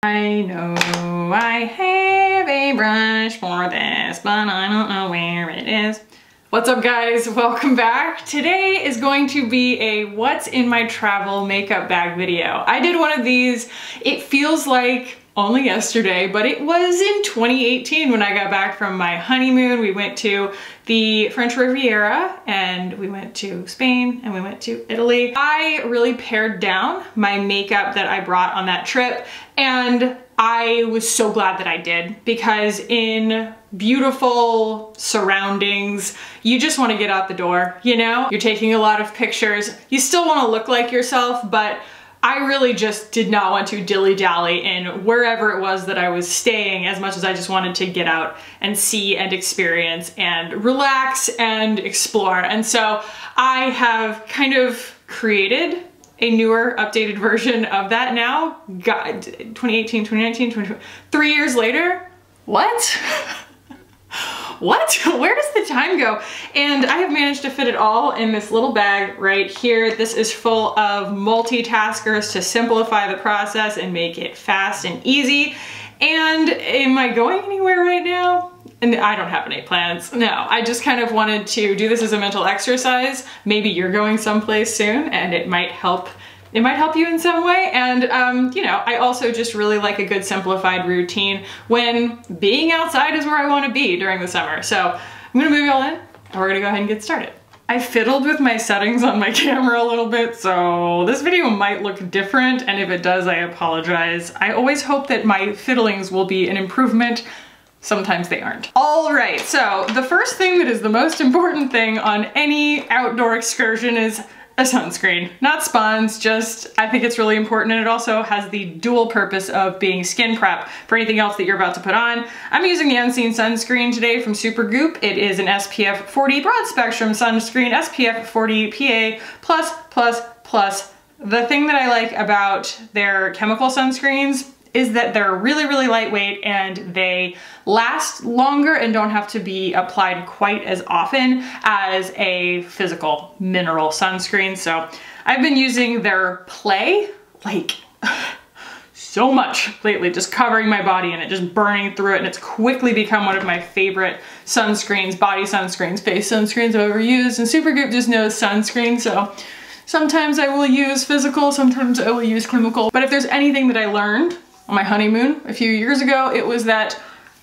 I know I have a brush for this, but I don't know where it is. What's up guys, welcome back. Today is going to be a what's in my travel makeup bag video. I did one of these, it feels like only yesterday, but it was in 2018 when I got back from my honeymoon. We went to the French Riviera and we went to Spain and we went to Italy. I really pared down my makeup that I brought on that trip, and I was so glad that I did, because in beautiful surroundings, you just want to get out the door, you know? You're taking a lot of pictures. You still want to look like yourself, but I really just did not want to dilly-dally in wherever it was that I was staying, as much as I just wanted to get out and see and experience and relax and explore. And so I have kind of created a newer, updated version of that now. God, 2018, 2019, 2020, 3 years later? What? What? Where does the time go? And I have managed to fit it all in this little bag right here. This is full of multitaskers to simplify the process and make it fast and easy. And am I going anywhere right now? And I don't have any plans. No, I just kind of wanted to do this as a mental exercise. Maybe you're going someplace soon and it might help you in some way. And you know, I also just really like a good simplified routine when being outside is where I want to be during the summer. So I'm gonna move you all in and we're gonna go ahead and get started. I fiddled with my settings on my camera a little bit, so this video might look different, and if it does, I apologize. I always hope that my fiddlings will be an improvement. Sometimes they aren't. All right, so the first thing that is the most important thing on any outdoor excursion is a sunscreen. Not spawns, just I think it's really important, and it also has the dual purpose of being skin prep for anything else that you're about to put on. I'm using the Unseen sunscreen today from Supergoop. It is an SPF 40 broad spectrum sunscreen, SPF 40 PA++++. The thing that I like about their chemical sunscreens is that they're really lightweight and they last longer and don't have to be applied quite as often as a physical mineral sunscreen. So I've been using their Play like so much lately, just covering my body in it, just burning through it, and it's quickly become one of my favorite sunscreens, body sunscreens, face sunscreens I've ever used. And Supergoop just knows sunscreen, so sometimes I will use physical, sometimes I will use chemical. But if there's anything that I learned on my honeymoon a few years ago, it was that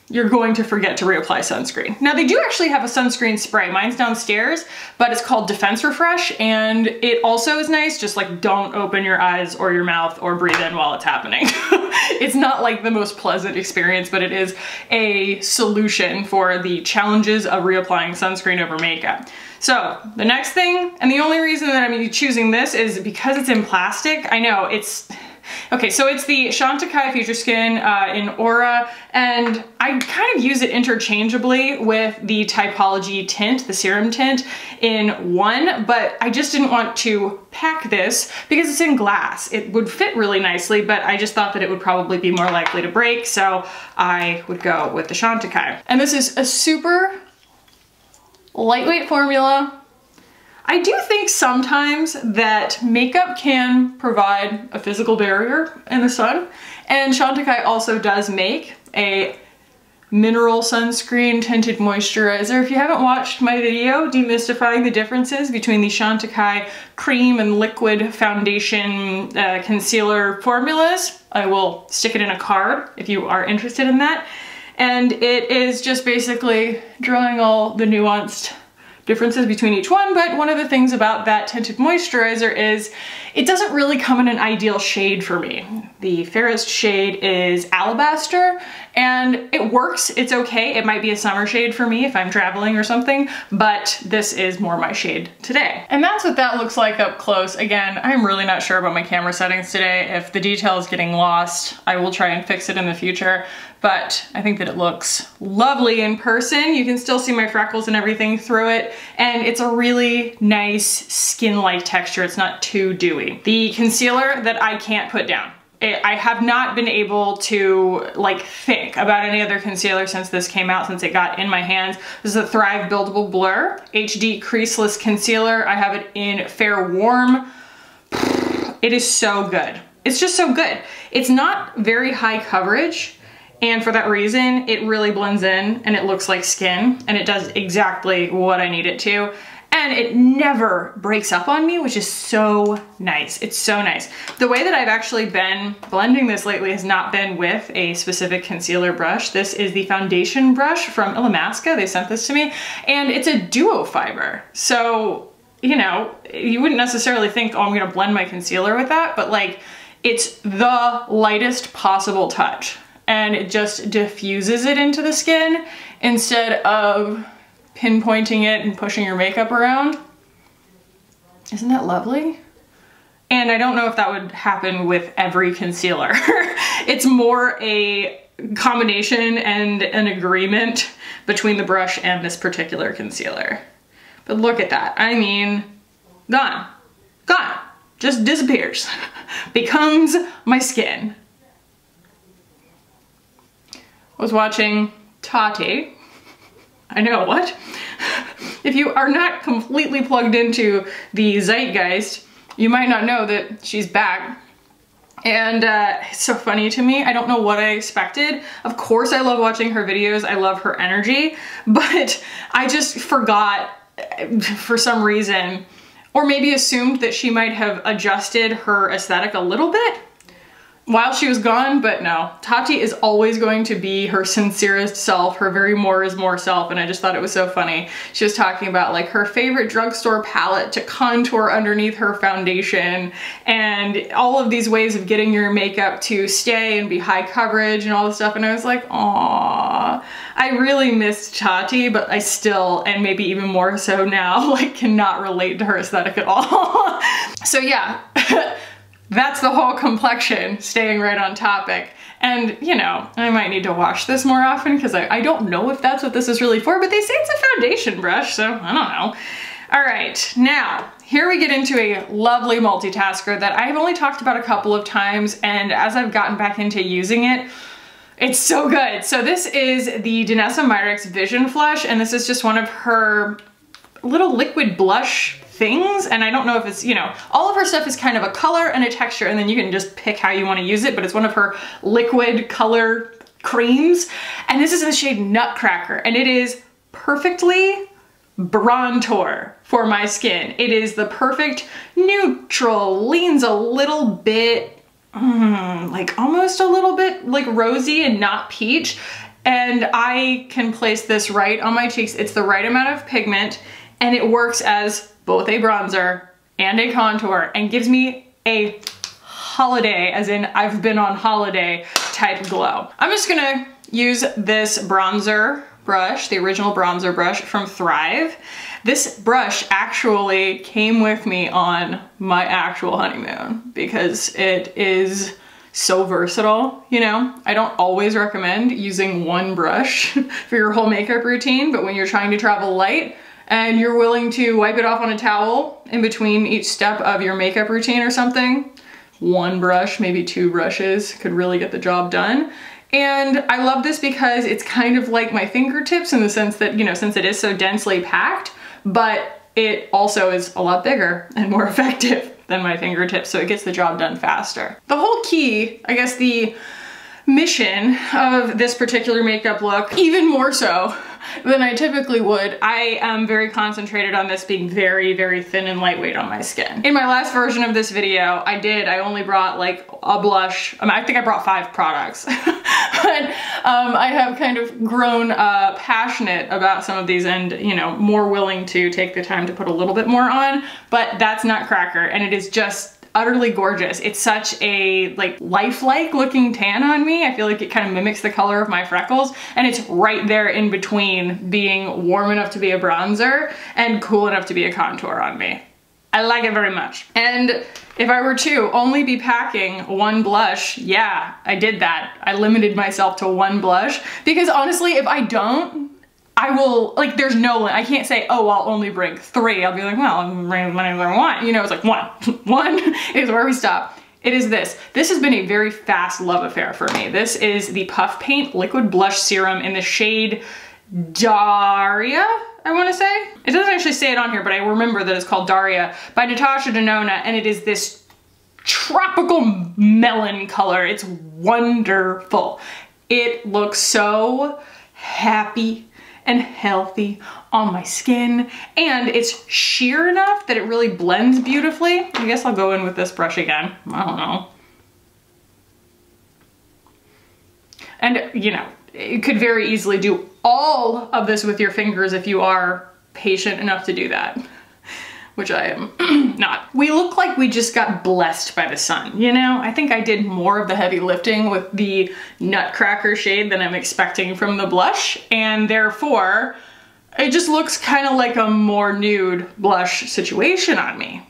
you're going to forget to reapply sunscreen. Now they do actually have a sunscreen spray. Mine's downstairs, but it's called Defense Refresh, and it also is nice. Just like don't open your eyes or your mouth or breathe in while it's happening. It's not like the most pleasant experience, but it is a solution for the challenges of reapplying sunscreen over makeup. So the next thing, and the only reason that I'm choosing this is because it's in plastic. I know it's, okay, so it's the Chantecaille Future Skin in Aura, and I kind of use it interchangeably with the Typology tint, the serum tint in one, but I just didn't want to pack this because it's in glass. It would fit really nicely, but I just thought that it would probably be more likely to break, so I would go with the Chantecaille. And this is a super lightweight formula. I do think sometimes that makeup can provide a physical barrier in the sun, and Chantecaille also does make a mineral sunscreen tinted moisturizer. If you haven't watched my video demystifying the differences between the Chantecaille cream and liquid foundation concealer formulas, I will stick it in a card if you are interested in that. And it is just basically drawing all the nuanced differences between each one, but one of the things about that tinted moisturizer is it doesn't really come in an ideal shade for me. The fairest shade is Alabaster, and it works, it's okay. It might be a summer shade for me if I'm traveling or something, but this is more my shade today. And that's what that looks like up close. Again, I'm really not sure about my camera settings today. If the detail is getting lost, I will try and fix it in the future, but I think that it looks lovely in person. You can still see my freckles and everything through it, and it's a really nice skin-like texture. It's not too dewy. The concealer that I can't put down. I have not been able to like think about any other concealer since this came out, since it got in my hands. This is a Thrive Buildable Blur HD Creaseless Concealer. I have it in Fair Warm. It is so good. it's just so good. It's not very high coverage, and for that reason, it really blends in and it looks like skin, and it does exactly what I need it to. And it never breaks up on me, which is so nice. It's so nice. The way that I've actually been blending this lately has not been with a specific concealer brush. This is the foundation brush from Illamasqua. They sent this to me, and it's a duo fiber. So, you know, you wouldn't necessarily think, oh, I'm gonna blend my concealer with that, but like, it's the lightest possible touch, and it just diffuses it into the skin instead of pinpointing it and pushing your makeup around. Isn't that lovely? And I don't know if that would happen with every concealer. It's more a combination and an agreement between the brush and this particular concealer. But look at that. I mean, gone. Gone. Just disappears. Becomes my skin. I was watching Tati. I know, what? If you are not completely plugged into the zeitgeist, you might not know that she's back. And it's so funny to me. I don't know what I expected. Of course I love watching her videos. I love her energy, but I just forgot for some reason, or maybe assumed that she might have adjusted her aesthetic a little bit while she was gone, but no. Tati is always going to be her sincerest self, her very more is more self, and I just thought it was so funny. She was talking about like her favorite drugstore palette to contour underneath her foundation, and all of these ways of getting your makeup to stay and be high coverage and all this stuff, and I was like, aww. I really missed Tati, but I still, and maybe even more so now, like cannot relate to her aesthetic at all. So yeah. That's the whole complexion, staying right on topic. And, you know, I might need to wash this more often because I don't know if that's what this is really for, but they say it's a foundation brush, so I don't know. All right, now, here we get into a lovely multitasker that I've only talked about a couple of times, and as I've gotten back into using it, it's so good. So this is the Danessa Myricks Vision Flush, and this is just one of her little liquid blush things, and I don't know if it's, you know, all of her stuff is kind of a color and a texture, and then you can just pick how you want to use it, but it's one of her liquid color creams, and this is in the shade Nutcracker, and it is perfectly bronzer for my skin. It is the perfect neutral, leans a little bit, like almost a little bit like rosy and not peach, and I can place this right on my cheeks. It's the right amount of pigment, and it works as both a bronzer and a contour, and gives me a holiday, as in I've been on holiday type glow. I'm just gonna use this bronzer brush, the original bronzer brush from Thrive. This brush actually came with me on my actual honeymoon because it is so versatile, you know? I don't always recommend using one brush for your whole makeup routine, but when you're trying to travel light, and you're willing to wipe it off on a towel in between each step of your makeup routine or something, one brush, maybe two brushes could really get the job done. And I love this because it's kind of like my fingertips in the sense that, you know, since it is so densely packed, but it also is a lot bigger and more effective than my fingertips, so it gets the job done faster. The whole key, I guess the mission of this particular makeup look, even more so than I typically would, I am very concentrated on this being very, very thin and lightweight on my skin. In my last version of this video, I only brought like a blush. I think I brought 5 products. But I have kind of grown passionate about some of these and, you know, more willing to take the time to put a little bit more on, but that's Nutcracker, and it is just utterly gorgeous. It's such a like lifelike looking tan on me. I feel like it kind of mimics the color of my freckles, and it's right there in between being warm enough to be a bronzer and cool enough to be a contour on me. I like it very much. And if I were to only be packing one blush, yeah, I did that. I limited myself to one blush because honestly, if I don't, I will, like, there's no, I can't say, oh, I'll only bring 3. I'll be like, well, I'll bring whatever I want. You know, it's like one. One is where we stop. It is this. This has been a very fast love affair for me. This is the Puff Paint Liquid Blush Serum in the shade Daria, I want to say. It doesn't actually say it on here, but I remember that it's called Daria by Natasha Denona, and it is this tropical melon color. It's wonderful. It looks so happy and healthy on my skin, and it's sheer enough that it really blends beautifully. I guess I'll go in with this brush again. I don't know. And you know, you could very easily do all of this with your fingers if you are patient enough to do that, which I am not. We look like we just got blessed by the sun, you know? I think I did more of the heavy lifting with the Nutcracker shade than I'm expecting from the blush, and therefore, it just looks kind of like a more nude blush situation on me.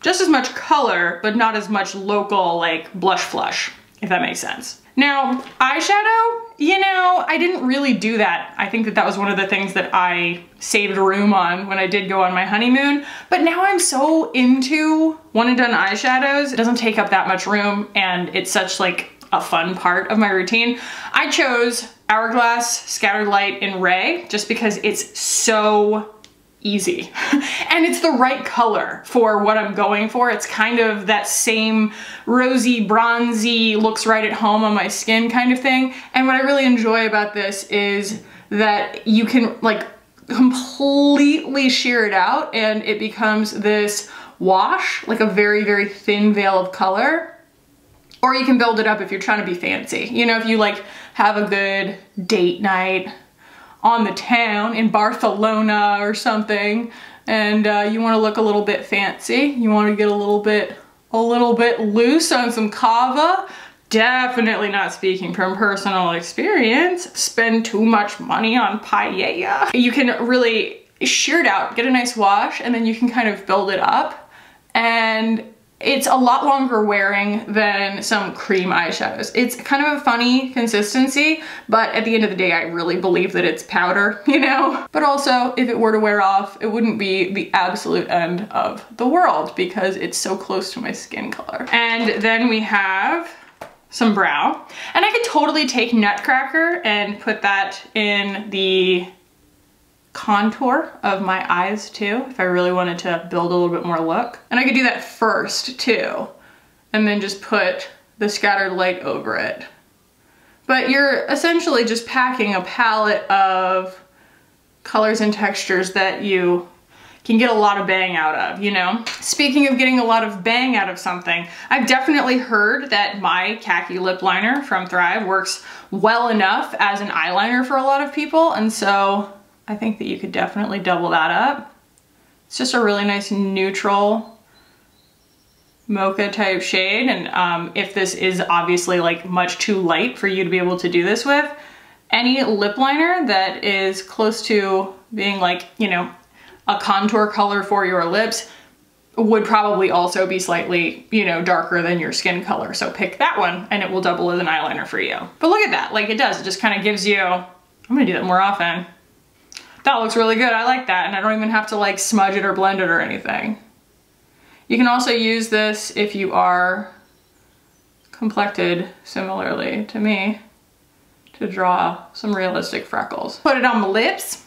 Just as much color, but not as much local, like, blush flush, if that makes sense. Now, eyeshadow, you know, I didn't really do that. I think that that was one of the things that I saved room on when I did go on my honeymoon. But now I'm so into one and done eyeshadows. It doesn't take up that much room, and it's such like a fun part of my routine. I chose Hourglass Scattered Light in Ray just because it's so easy. And it's the right color for what I'm going for. It's kind of that same rosy, bronzy, looks right at home on my skin kind of thing. And what I really enjoy about this is that you can like completely sheer it out and it becomes this wash, like a very, very thin veil of color. Or you can build it up if you're trying to be fancy. You know, if you like have a good date night on the town in Barcelona or something, and you want to look a little bit fancy, you want to get a little bit loose on some cava, definitely not speaking from personal experience, spend too much money on paella. You can really shear it out, get a nice wash, and then you can kind of build it up, and it's a lot longer wearing than some cream eyeshadows. It's kind of a funny consistency, but at the end of the day, I really believe that it's powder, you know? But also, if it were to wear off, it wouldn't be the absolute end of the world because it's so close to my skin color. And then we have some brow. And I could totally take Nutcracker and put that in the contour of my eyes too, if I really wanted to build a little bit more look. And I could do that first too, and then just put the Scattered Light over it. But you're essentially just packing a palette of colors and textures that you can get a lot of bang out of, you know? Speaking of getting a lot of bang out of something, I've definitely heard that my Kackie lip liner from Thrive works well enough as an eyeliner for a lot of people, and so I think that you could definitely double that up. It's just a really nice neutral mocha type shade, and if this is obviously like much too light for you to be able to do this with, any lip liner that is close to being like, you know, a contour color for your lips would probably also be slightly, you know, darker than your skin color. So pick that one and it will double as an eyeliner for you. But look at that, like it does, it just kind of gives you, I'm gonna do that more often. That looks really good, I like that, and I don't even have to like smudge it or blend it or anything. You can also use this if you are complected similarly to me to draw some realistic freckles. Put it on my lips.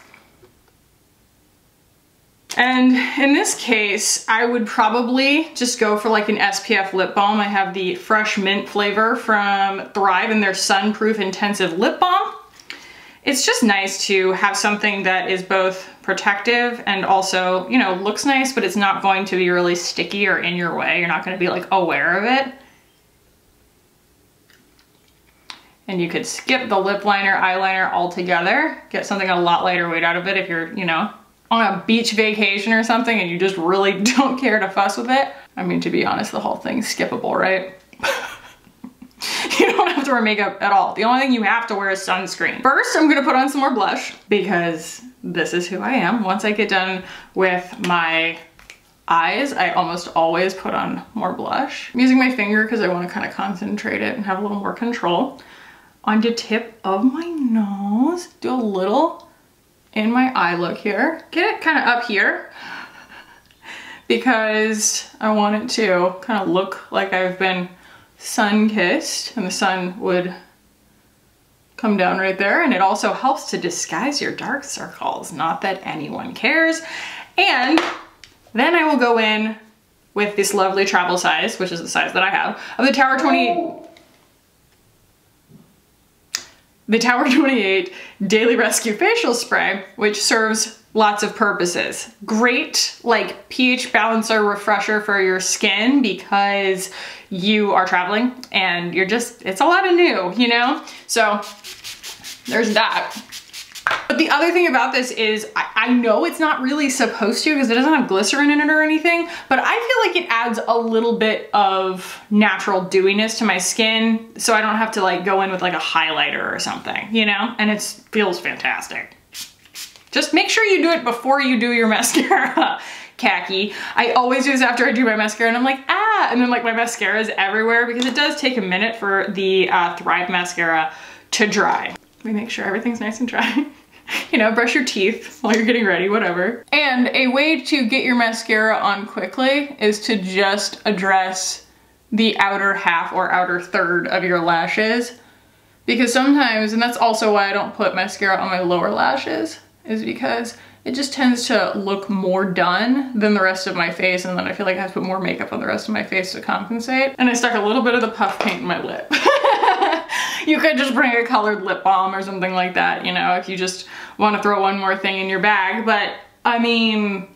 And in this case, I would probably just go for like an SPF lip balm. I have the Fresh Mint flavor from Thrive in their Sunproof Intensive Lip Balm. It's just nice to have something that is both protective and also, you know, looks nice, but it's not going to be really sticky or in your way. You're not going to be like aware of it. And you could skip the lip liner, eyeliner altogether. Get something a lot lighter weight out of it if you're, you know, on a beach vacation or something and you just really don't care to fuss with it. I mean, to be honest, the whole thing's skippable, right? You don't have to wear makeup at all. The only thing you have to wear is sunscreen. First, I'm gonna put on some more blush because this is who I am. Once I get done with my eyes, I almost always put on more blush. I'm using my finger because I want to kind of concentrate it and have a little more control. On the tip of my nose, do a little in my eye look here. Get it kind of up here because I want it to kind of look like I've been sun-kissed and the sun would come down right there, and it also helps to disguise your dark circles, not that anyone cares. And then I will go in with this lovely travel size, which is the size that I have, of the Tower 28. The Tower 28 Daily Rescue Facial Spray, which serves lots of purposes. Great, like pH balancer refresher for your skin because you are traveling and you're just, it's a lot of new, you know? So there's that. But the other thing about this is I know it's not really supposed to because it doesn't have glycerin in it or anything, but I feel like it adds a little bit of natural dewiness to my skin so I don't have to like go in with like a highlighter or something, you know? And it feels fantastic. Just make sure you do it before you do your mascara, Kackie. I always do this after I do my mascara and I'm like, ah, and then like my mascara is everywhere because it does take a minute for the Thrive mascara to dry. Let me make sure everything's nice and dry. You know, brush your teeth while you're getting ready, whatever. And a way to get your mascara on quickly is to just address the outer half or outer third of your lashes. Because sometimes, and that's also why I don't put mascara on my lower lashes, is because it just tends to look more done than the rest of my face, and then I feel like I have to put more makeup on the rest of my face to compensate. And I stuck a little bit of the puff paint in my lip. You could just bring a colored lip balm or something like that, you know, if you just want to throw one more thing in your bag. But I mean,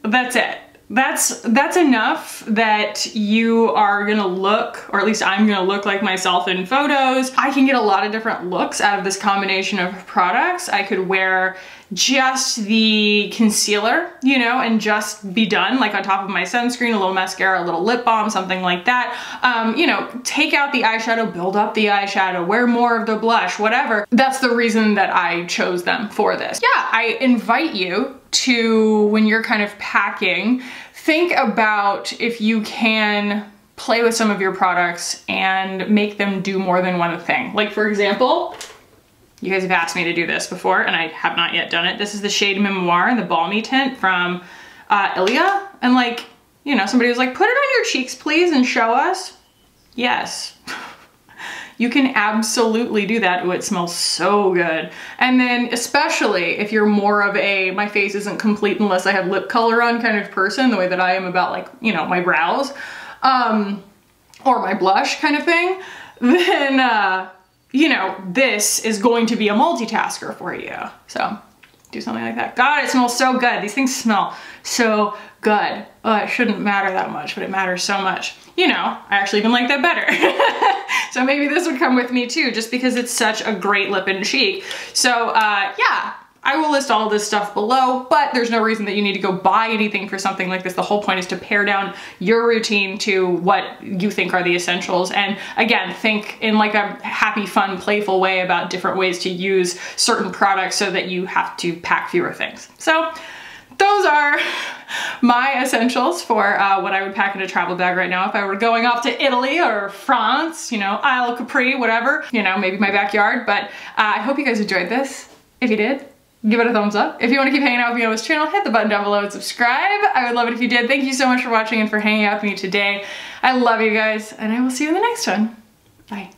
that's it. That's enough that you are gonna look, or at least I'm gonna look like myself in photos. I can get a lot of different looks out of this combination of products. I could wear just the concealer, you know, and just be done, like on top of my sunscreen, a little mascara, a little lip balm, something like that. You know, take out the eyeshadow, build up the eyeshadow, wear more of the blush, whatever. That's the reason that I chose them for this. Yeah, I invite you to, when you're kind of packing, think about if you can play with some of your products and make them do more than one thing. Like for example, you guys have asked me to do this before and I have not yet done it. This is the shade Memoir, the balmy tint from Ilia. And like, you know, somebody was like, put it on your cheeks please and show us. Yes. You can absolutely do that. Ooh, it smells so good. And then especially if you're more of a, my face isn't complete unless I have lip color on kind of person, the way that I am about like, you know, my brows, or my blush kind of thing, then, you know, this is going to be a multitasker for you. So do something like that. God, it smells so good. These things smell so good. Oh, it shouldn't matter that much, but it matters so much. You know, I actually even like that better. So maybe this would come with me too, just because it's such a great lip and cheek. So yeah, I will list all of this stuff below, but there's no reason that you need to go buy anything for something like this. The whole point is to pare down your routine to what you think are the essentials. And again, think in like a happy, fun, playful way about different ways to use certain products so that you have to pack fewer things. So those are my essentials for what I would pack in a travel bag right now if I were going off to Italy or France, you know, Isle of Capri, whatever, you know, maybe my backyard. But I hope you guys enjoyed this. If you did, give it a thumbs up. If you want to keep hanging out with me on this channel, hit the button down below and subscribe. I would love it if you did. Thank you so much for watching and for hanging out with me today. I love you guys, and I will see you in the next one. Bye.